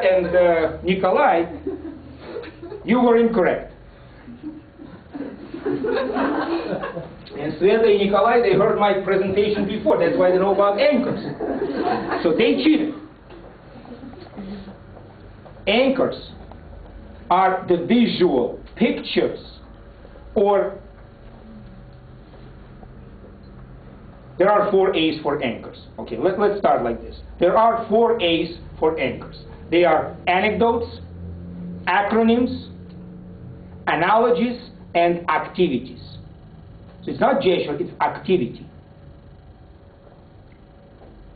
and Nikolai, you were incorrect. And Sveta and Nikolai, they heard my presentation before. That's why they know about anchors. So they cheated. Anchors are the visual pictures, or there are 4 A's for anchors. Okay, let's start like this. There are 4 A's for anchors. They are anecdotes, acronyms, analogies, and activities. So it's not gesture, it's activity.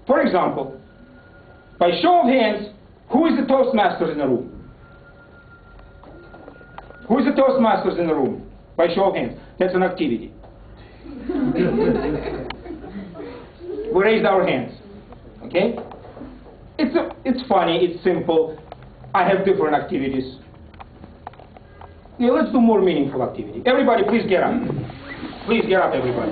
For example, by show of hands, who is the Toastmasters in the room? Who is the Toastmasters in the room? By show of hands. That's an activity. We raised our hands. Okay? It's funny, it's simple. I have different activities. Yeah, let's do more meaningful activity. Everybody, please get up. Please get up, everybody.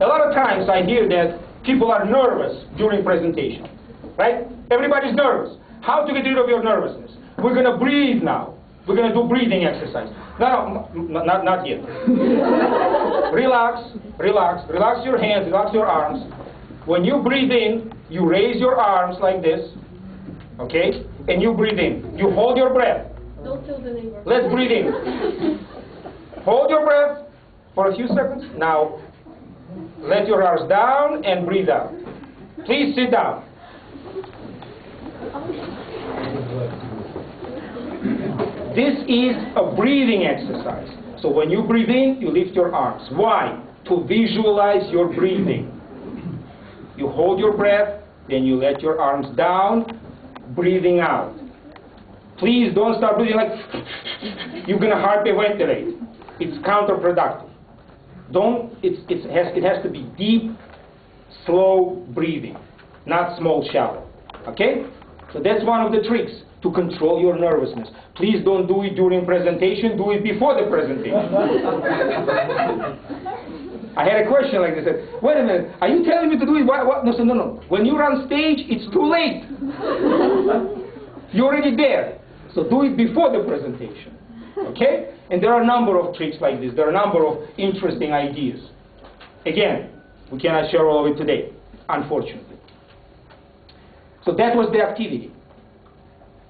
A lot of times I hear that people are nervous during presentation. Right? Everybody's nervous. How to get rid of your nervousness? We're going to breathe now. We're going to do breathing exercise. No, not yet. Relax, relax. Relax your hands, relax your arms. When you breathe in, you raise your arms like this. Okay? And you breathe in. You hold your breath. Don't kill the neighbor. Let's breathe in. Hold your breath for a few seconds. Now, let your arms down and breathe out. Please sit down. This is a breathing exercise. So when you breathe in, you lift your arms. Why? To visualize your breathing. You hold your breath, then you let your arms down, breathing out. Please don't start breathing like you're going to hyperventilate. It's counterproductive. It has to be deep, slow breathing, not small, shallow. Okay? So that's one of the tricks to control your nervousness. Please don't do it during presentation, do it before the presentation. I had a question like this. Wait a minute, are you telling me to do it? What? No, no. When you're on stage, it's too late. You're already there. So do it before the presentation. Okay? And there are a number of tricks like this. There are a number of interesting ideas. Again, we cannot share all of it today, unfortunately. So that was the activity.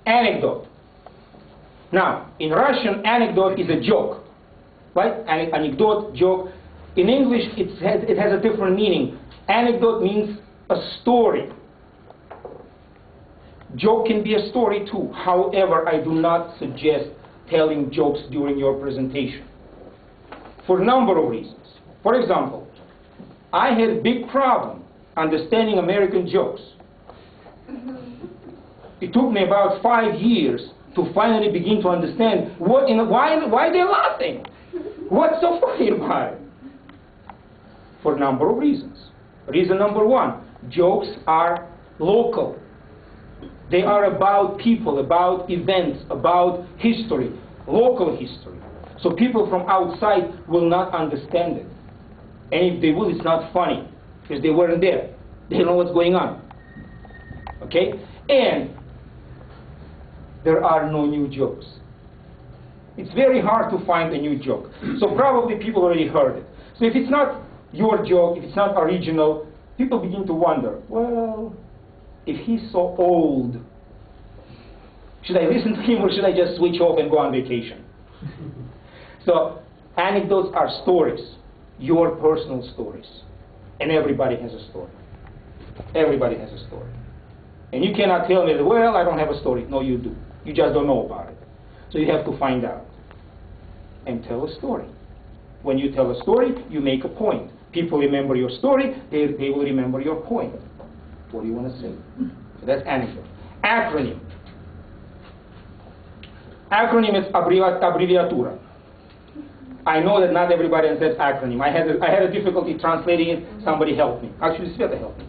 Anecdote. Now, in Russian, anecdote is a joke. Right? Anecdote, joke. In English, it has a different meaning. Anecdote means a story. Joke can be a story too. However, I do not suggest telling jokes during your presentation for a number of reasons. For example, I had a big problem understanding American jokes. It took me about 5 years to finally begin to understand why they're laughing. What's so funny about it? For a number of reasons. Reason number 1, jokes are local. They are about people, about events, about history, local history. So people from outside will not understand it. And if they will, it's not funny, because they weren't there. They don't know what's going on. Okay? And there are no new jokes. It's very hard to find a new joke. So probably people already heard it. So if it's not your joke, if it's not original, people begin to wonder, well, if he's so old, should I listen to him or should I just switch off and go on vacation? So anecdotes are stories, your personal stories. And everybody has a story. Everybody has a story. And you cannot tell me, well, I don't have a story. No, you do. You just don't know about it. So you have to find out and tell a story. When you tell a story, you make a point. People remember your story, they will remember your point. What do you want to say? So that's anecdote. Acronym. Acronym is abbreviatura. I know that not everybody understands acronym. I had a difficulty translating it. Somebody helped me. Actually, Sveta helped me.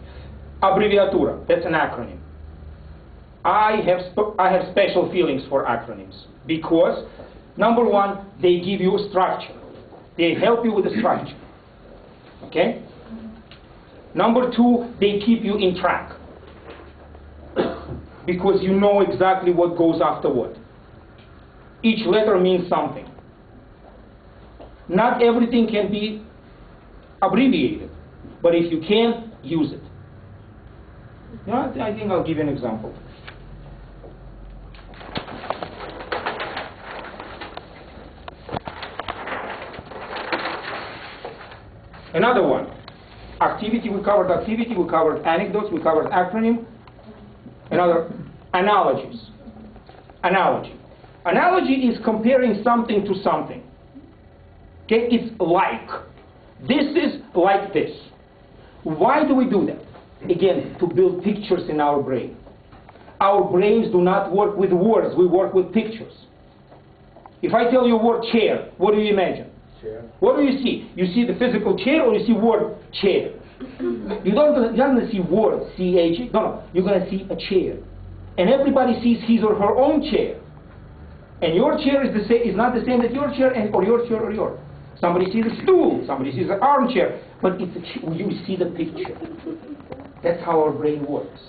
Abbreviatura. That's an acronym. I have special feelings for acronyms because, number 1, they give you a structure. They help you with the structure. Okay? Number 2, they keep you in track. because you know exactly what goes after what. Each letter means something. Not everything can be abbreviated, but if you can, use it. You know, I think I'll give you an example. Another one. Activity, we covered anecdotes, we covered acronym. Another, analogies. Analogy. Analogy is comparing something to something. Okay, it's like. This is like this. Why do we do that? Again, to build pictures in our brain. Our brains do not work with words, we work with pictures. If I tell you the word chair, what do you imagine? Chair. What do you see? You see the physical chair or you see word chair? You're not going to see word, C-H, no, you're going to see a chair. And everybody sees his or her own chair. And your chair is not the same as your chair or your chair or yours. Somebody sees a stool, somebody sees an armchair, but it's you see the picture. That's how our brain works.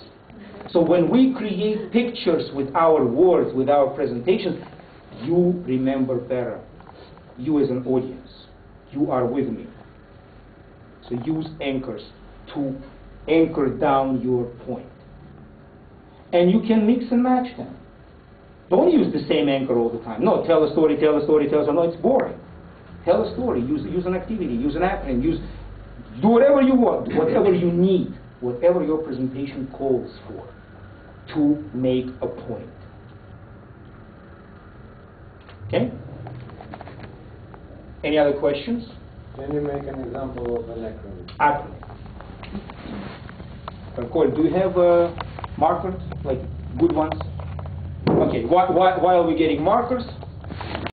So when we create pictures with our words, with our presentations, you remember better. You as an audience, you are with me. So use anchors to anchor down your point. And you can mix and match them. Don't use the same anchor all the time. No, tell a story, tell a story, tell a story. No, it's boring. Tell a story, use an activity, use an acronym, do whatever you want, whatever you need, whatever your presentation calls for to make a point. Okay? Any other questions? Can you make an example of an acronym? Acronym. Cole, do you have markers, like good ones? Okay, while we're getting markers,